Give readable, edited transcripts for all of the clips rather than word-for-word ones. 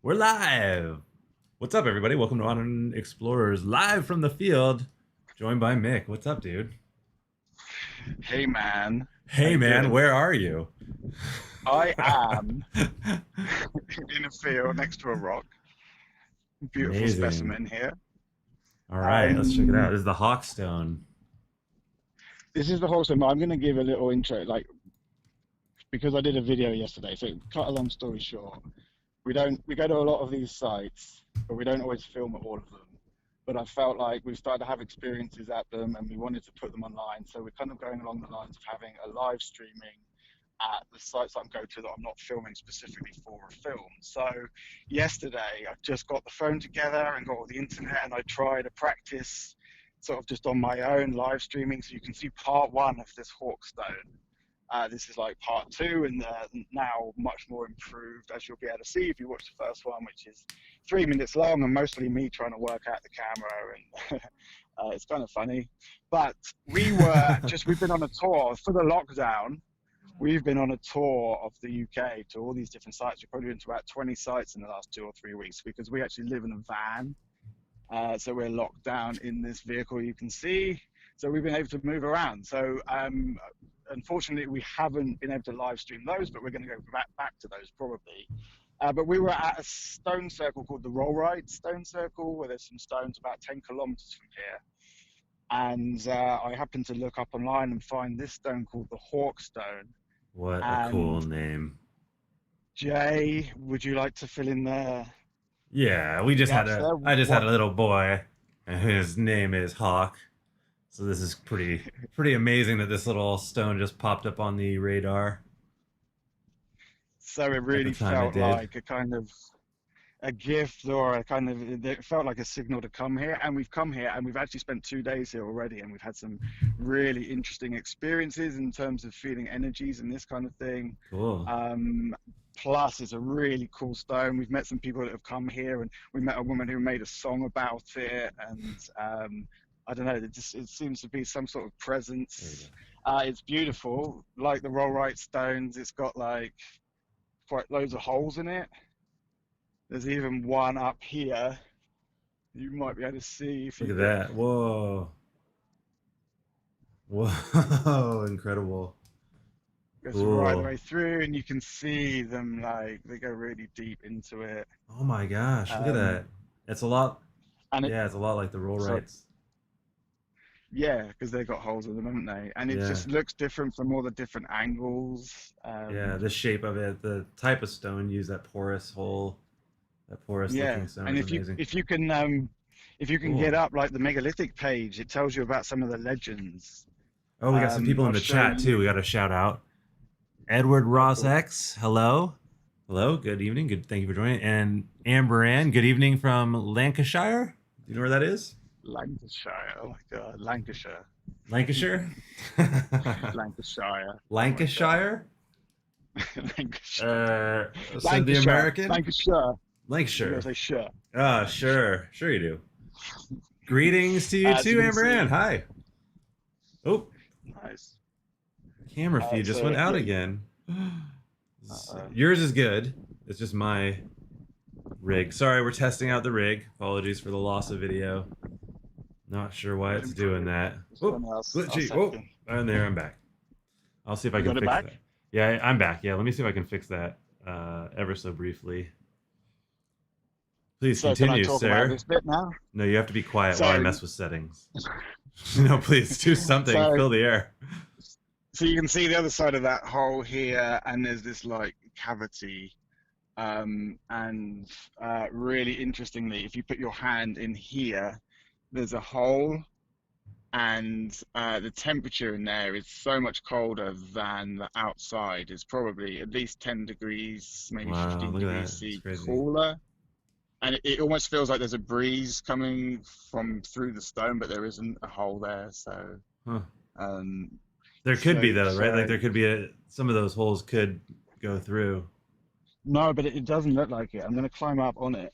We're live. What's up, everybody? Welcome to Modern Explorers, live from the field, joined by Mick. What's up, dude? Hey man, how Hey, you man, doing? where are you? I am in a field next to a rock. Beautiful Amazing. specimen here. All right, let's check it out. Um, This is the Hawkstone. this is the whole thing. I'm going to give a little intro, like because I did a video yesterday. So cut a long story short, we go to a lot of these sites, but we don't always film at all of them. But I felt like we started to have experiences at them, and we wanted to put them online. So we're kind of going along the lines of having a live streaming at the sites I'm going to that I'm not filming specifically for a film. So yesterday I just got the phone together and got all the internet and I tried to practice sort of just on my own live streaming. So you can see part one of this Hawkstone. This is like part two and now much more improved, as you'll be able to see if you watch the first one, which is 3 minutes long and mostly me trying to work out the camera and it's kind of funny. But we've been on a tour for the lockdown. We've been on a tour of the UK to all these different sites. We've probably been to about 20 sites in the last 2 or 3 weeks because we actually live in a van. So we're locked down in this vehicle you can see. So we've been able to move around. So unfortunately, we haven't been able to live stream those, but we're going to go back to those probably. But we were at a stone circle called the Rollright Stone Circle, where there's some stones about 10 kilometers from here. And I happened to look up online and find this stone called the Hawkstone. What a cool And name. Jay, would you like to fill in Yeah, the gaps there? I just had What? a little boy, and his name is Hawk. So this is pretty amazing that this little stone just popped up on the radar So it at the really time it felt did. like a kind of a gift or a kind of it felt like a signal to come here, and we've come here and we've actually spent 2 days here already, and we've had some really interesting experiences in terms of feeling energies and this kind of thing. Cool. um Plus it's a really cool stone. We've met some people that have come here, and we met a woman who made a song about it, and I don't know, it seems to be some sort of There we go. presence. It's beautiful, like the rollright stones. It's got like quite loads of holes in it. There's even one up here you might be able to see if Look you at look. that. Whoa. Whoa. Incredible. Goes right the Cool. way through, and you can see them like they go really deep into it. Oh my gosh. Look at Um, that. It's a lot. and it, Yeah, it's a lot like the roll so rights. yeah, because they've got holes in them, haven't they? And it Yeah. just looks different from all the different angles. Yeah. The shape of it, the type of stone used, that porous Yeah, looking stone and is amazing. if you can get Cool. up like the megalithic page, it tells you about some of the legends. Oh, we got some people in I'll the show chat too. We you. got a shout out. Edward Oh, Ross cool. X. Hello. Hello. Good evening. Good. Thank you for joining. And Amber Ann. Good evening from Lancashire. Do you know where that is? Lancashire. Oh my God, Lancashire. Lancashire. Lancashire. Oh my God. Lancashire. Lancashire. So the Lancashire. American Lancashire. You gotta Lancashire. say sure. Ah, sure, sure you do. Greetings to you So too, you can Amber Ann. see. Hi. Oh, Nice. camera feed just So went out yeah. again. Uh, Yours is good. It's just my rig. Sorry, we're testing out the rig. Apologies for the loss of video. Not sure why we'll it's doing improve. that. Just Oh, one our glitchy. Oh, second. and there I'm back. I'll see if I You can got it fix back? that. Yeah, I'm back. Yeah, let me see if I can fix that ever so briefly. Please So can I continue, talk about sir. this bit now? No, you have to be quiet while I So mess with settings. No, please do something. so Fill the air. so you can see the other side of that hole here, and there's this like cavity. And really interestingly, if you put your hand in here, there's a hole, and the temperature in there is so much colder than the outside. It's probably at least 10 degrees, maybe Wow, 15 look at degrees that. That's C crazy. cooler. And it almost feels like there's a breeze coming from through the stone, but there isn't a hole there. So, Huh. um, There could be so, though, right? Like so there could be some of those holes could go through. no, but it doesn't look like it. I'm going to climb up on it.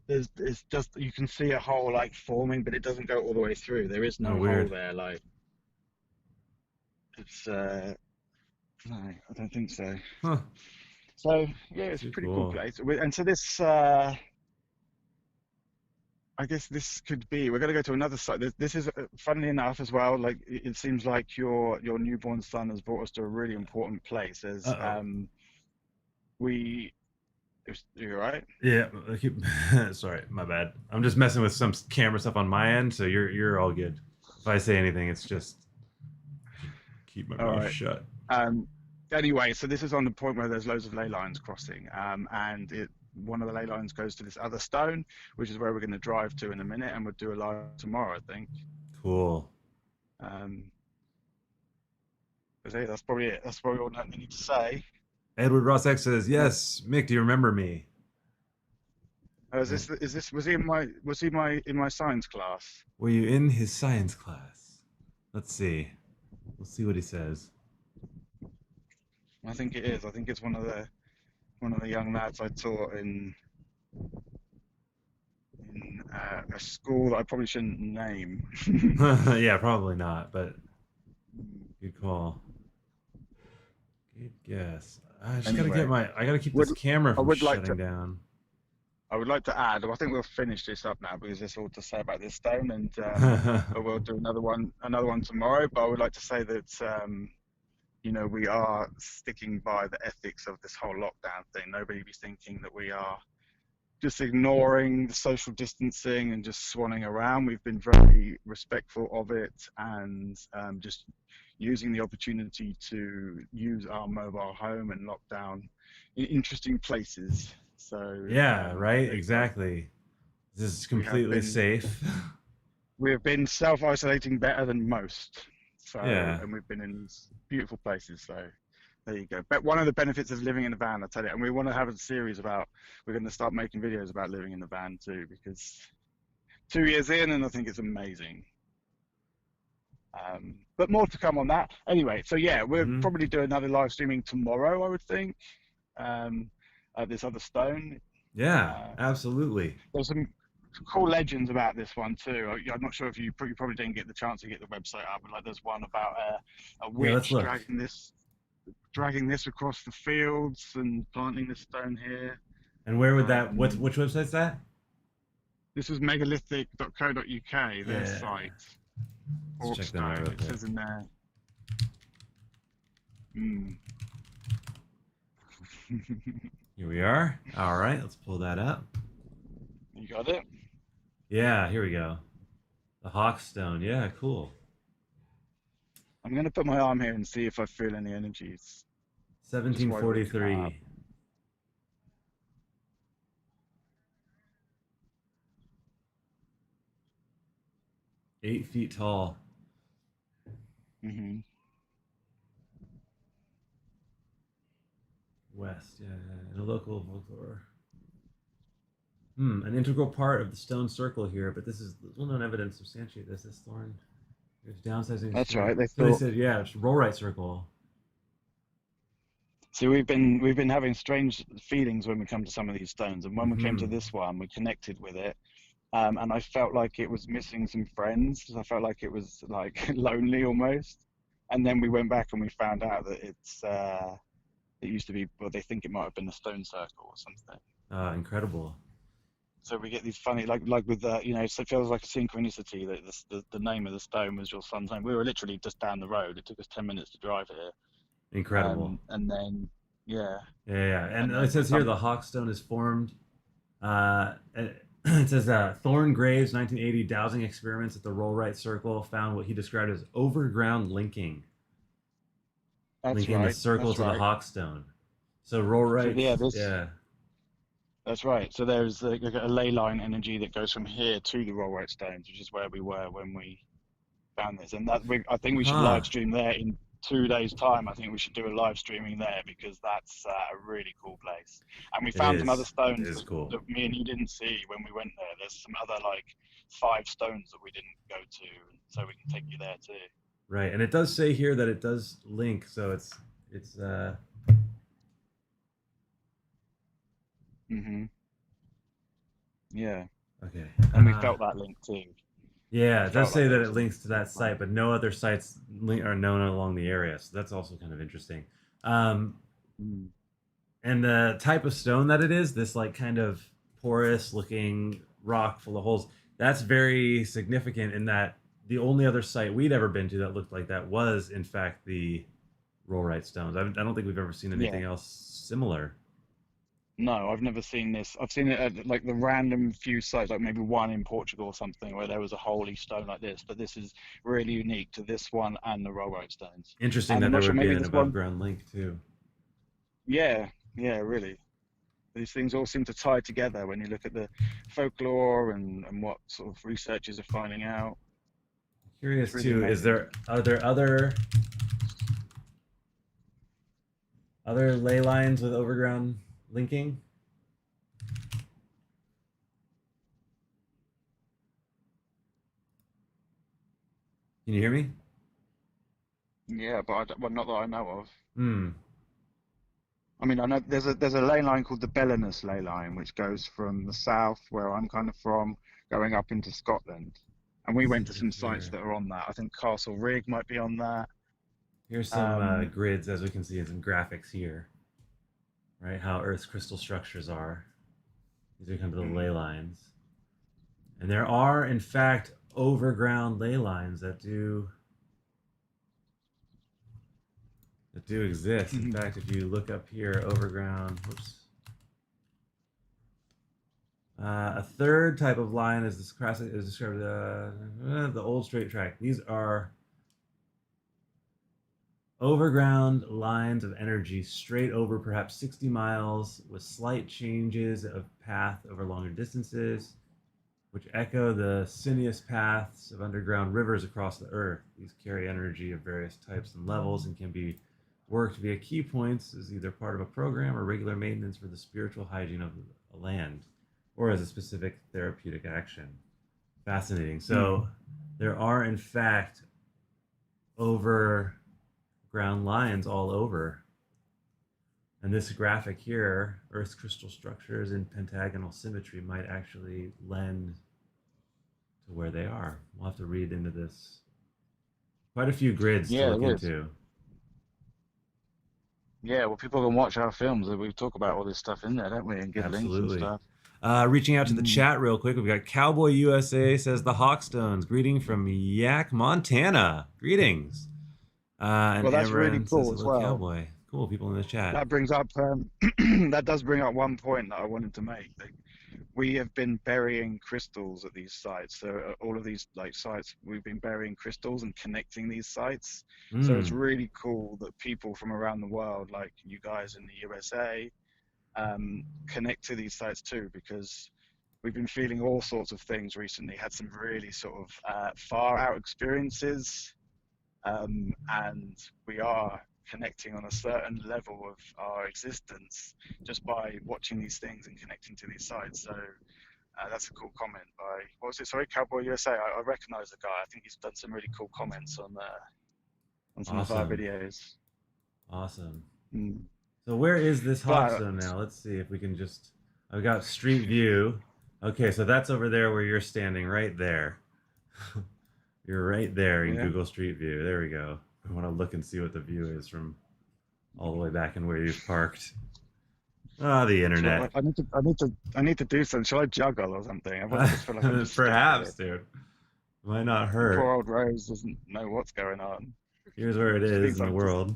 It's just you can see a hole like forming, but it doesn't go all the way through. There is Oh, no hole weird. there. Like it's no, I don't think so. Huh. So yeah, it's a Too pretty cool cool. place. And so this, I guess this could be. We're going to go to another site. This is, funnily enough, as well. Like it seems like your newborn son has brought us to a really important place. As Uh-oh. we, you're right. Yeah, sorry, my bad. I'm just messing with some camera stuff on my end, so you're all good. If I say anything, it's just I should keep my All mouth right. shut. Um, anyway, so this is on the point where there's loads of ley lines crossing, and one of the ley lines goes to this other stone, which is where we're going to drive to in a minute, and we'll do a live tomorrow, I think. Cool. Um, that's probably it. That's probably all I need to say. Edward Ross X says, Uh, "Yes, Mick, do you remember me?" was he in my science class? Were you in his science class? Let's see. We'll see what he says. I think it is. I think it's one of the young lads I taught in a school that I probably shouldn't name. Yeah, probably not, but good call. Good guess. I just gotta get Anyway, my. I gotta keep would this camera I from would like shutting to down. I would like to add. I think we'll finish this up now because there's all to say about this stone, and but we'll do another one tomorrow. But I would like to say that we are sticking by the ethics of this whole lockdown thing. Nobody be thinking that we are just ignoring the social distancing and just swanning around. We've been very respectful of it and just using the opportunity to use our mobile home and lockdown in interesting places. So Yeah, right. there you go. Exactly. This is We have completely been safe. we have been self-isolating better than most. So, Yeah. and we've been in beautiful places. So there you go. But one of the benefits of living in a van, I tell you, and we want to have a series about. We're going to start making videos about living in the van too, because 2 years in, and I think it's amazing. But more to come on that. Anyway, so yeah, we'll Hmm. probably do another live streaming tomorrow, I would think. Um, this other stone. Yeah. Uh, Absolutely. there's some cool legends about this one too. I'm not sure if you probably didn't get the chance to get the website up, but like there's one about a Yeah. Let's witch look. dragging this across the fields and planting this stone here. And where would that? What's Um, which website's that? this is megalithic.co.uk, their Yeah. site. Let's check them out Orpstone, real it quick. says in there. Mm. Here we are. All right. Let's pull that up. You got it? Yeah. Here we go. The Hawkstone. Yeah. Cool. I'm going to put my arm here and see if I feel any energies, just while you're looking that up. 1743. 8 feet tall. Hmm. West. Yeah. In a local folklore. An integral part of the stone circle here, but this is little known evidence substantiate this. This thorn. There's downsizing. That's right. They So they thought. said, yeah, it's roll right circle. See, we've been having strange feelings when we come to some of these stones, and when we came to Hmm. this one, we connected with it, and I felt like it was missing some friends. I felt like it was like lonely almost. And then we went back and we found out that it used to be. Well, they think it might have been a stone circle or something. Incredible. So we get these funny, like with so it feels like a synchronicity that the name of the stone was your son's name. We were literally just down the road. It took us 10 minutes to drive here, Incredible. and then yeah, Yeah, yeah. And and it then says here the Hawkstone is formed. It says Thorn Graves 1980 dowsing experiments at the roll right circle found what he described as overground linking, that's linking the right, circle that's to the right. Hawkstone. So roll So right, yeah, this yeah, that's right. So there's a ley line energy that goes from here to the Rollright Stones, which is where we were when we found this. And I think we should huh? live stream there in 2 days' time. I think we should do a live streaming there because that's a really cool place. And we It found some other is. It stones is cool. that me and you didn't see when we went there. There's some other like 5 stones that we didn't go to, so we can take you there too. Right, and it does say here that it does link, so it's. Hmm. Yeah, Okay. and we felt that link too. Yeah, We it does felt say like there that was it links to some that fun. site, but no other sites are known along the area. So that's also kind of interesting. Um, Mm. And the type of stone that it is, this like kind of porous looking rock full of holes, that's very significant in that the only other site we'd ever been to that looked like that was, in fact, the rollright stones. I don't think we've ever seen Yeah. anything else similar. No, I've never seen this. I've seen it at like the random few sites, like maybe one in Portugal or something, where there was a holy stone like this. But this is really unique to this one and the Rollright stones. Interesting And that I'm there not sure, would be maybe an this above one. ground link too. Yeah, yeah, really. These things all seem to tie together when you look at the folklore and what sort of researchers are finding out. It's Curious really too, is amazing. there are there other ley lines with overground linking? Can you hear me? Yeah, but well, not that I know of. Hmm. I mean, I know there's a ley line called the Belinus ley line, which goes from the south, where I'm kind of from, going up into Scotland. And we Let's went see to some sites here. that are on that. I think Castle Rig might be on that. Here's some Um, grids, as we can see in some graphics here, right? How Earth's crystal structures are. These are kind of the ley mm, lines. And there are, in fact, overground ley lines that do exist. In fact, if you look up here, overground, whoops. A third type of line is this classic is described the old straight track. These are overground lines of energy straight over perhaps 60 miles with slight changes of path over longer distances, which echo the sinuous paths of underground rivers across the earth. These carry energy of various types and levels and can be worked via key points as either part of a program or regular maintenance for the spiritual hygiene of a land or as a specific therapeutic action. Fascinating. mm. So there are, in fact, overground lines all over. And this graphic here, Earth's crystal structures in pentagonal symmetry, might actually lend to where they are. We'll have to read into this. Quite a few grids to Yeah, look there is. into. Yeah, well, people can watch our films. We talk about all this stuff in there, don't we? And give links and Absolutely. stuff. Reaching out to the Mm. chat real quick, we've got Cowboy USA says the Hawkstones. Greeting from Yak, Montana. Greetings. And Well, that's really Amran says cool as hello, well. Cowboy. Cool people in the chat. That brings up that does bring up one point that I wanted to make. Like, we have been burying crystals at these sites. So all of these like sites, we've been burying crystals and connecting these sites. So it's Mm, really cool that people from around the world, like you guys in the USA, connect to these sites too, because we've been feeling all sorts of things recently. Had some really sort of far out experiences, and we are connecting on a certain level of our existence just by watching these things and connecting to these sites. So that's a cool comment by what was it? Sorry, Cowboy USA. I recognize the guy. I think he's done some really cool comments on some of our awesome. videos. Awesome. Mm. So where is this But Hawkstone now? Let's see if we can just. I've got Street View. Okay, so that's over there where you're standing, right there. You're right there in yeah, Google Street View. There we go. I want to look and see what the view is from all the way back in where you've parked. Ah, the internet. I need to do something. Shall I juggle or something? I just feel like I'm just stuck here. Perhaps, dude. Might not And hurt. poor old Rose doesn't know what's going on. Here's where it She is thinks in the I'm just. world.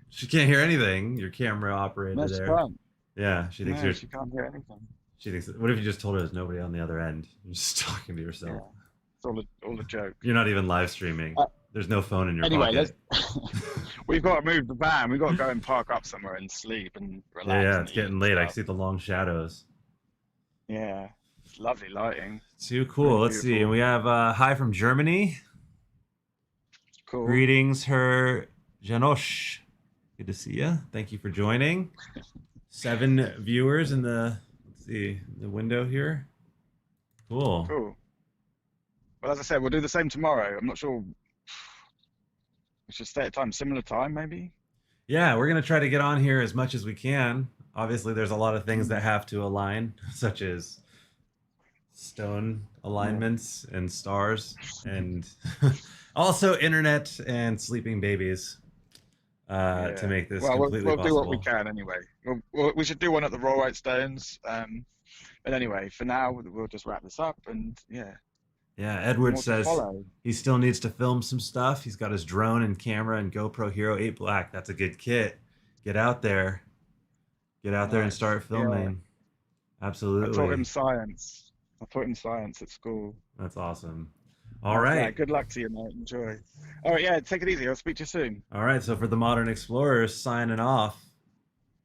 She can't hear anything. Your camera No, operator she there. can't. Yeah, she thinks No, you're. she can't hear anything. She thinks. What if you just told her there's nobody on the other end? You're just talking to yourself. Yeah, it's all a joke. You're not even live streaming. Uh, There's no phone in your anyway, let's. pocket. We've got to move the van. We've got to go and park up somewhere and sleep and Yeah, relax yeah, and it's eat getting and late. I stuff. see the long shadows. Yeah, it's lovely lighting. Too cool. Really Let's see. And beautiful. we have hi from Germany. Cool. Greetings, her Janosch. Good to see you. Thank you for joining. 7 viewers in the let's see the window here. Cool. Cool. Well, as I said, we'll do the same tomorrow. I'm not sure. We should stay at time, similar time, maybe. Yeah, we're gonna try to get on here as much as we can. Obviously, there's a lot of things that Mm. have to align, such as stone Yeah. alignments and stars, and also internet and sleeping babies to Yeah. make this Well, completely we'll do what we possible. can anyway. We should do one at the Rollright Stones. But anyway, for now, we'll just wrap this up, and yeah, Yeah, Edward more to says follow. he still needs to film some stuff. He's got his drone and camera and GoPro Hero 8 Black. That's a good kit. Get out there. Get out there and Nice. start Yeah, filming. I taught him Absolutely. science. I taught him science at school. That's awesome. All That's right. that. Good luck to you, mate. Enjoy. All right, yeah, take it easy. I'll speak to you soon. All right. So for the modern explorers signing off.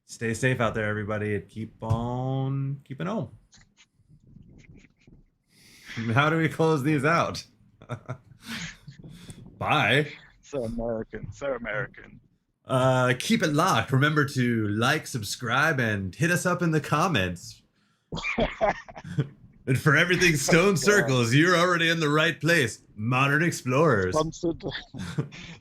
Stay safe out there, everybody, and keep on keeping on. How do we close these out? Bye. So American, so American. Keep it locked. Remember to like, subscribe, and hit us up in the comments. And for everything Stone God. Circles, you're already in the right place. Modern Explorers. Sponsored,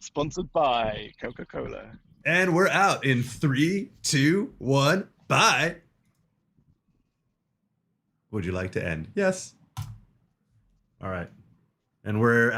sponsored by Coca-Cola. And we're out in 3, 2, 1. Bye. Would you like to end? Yes. All right. And we're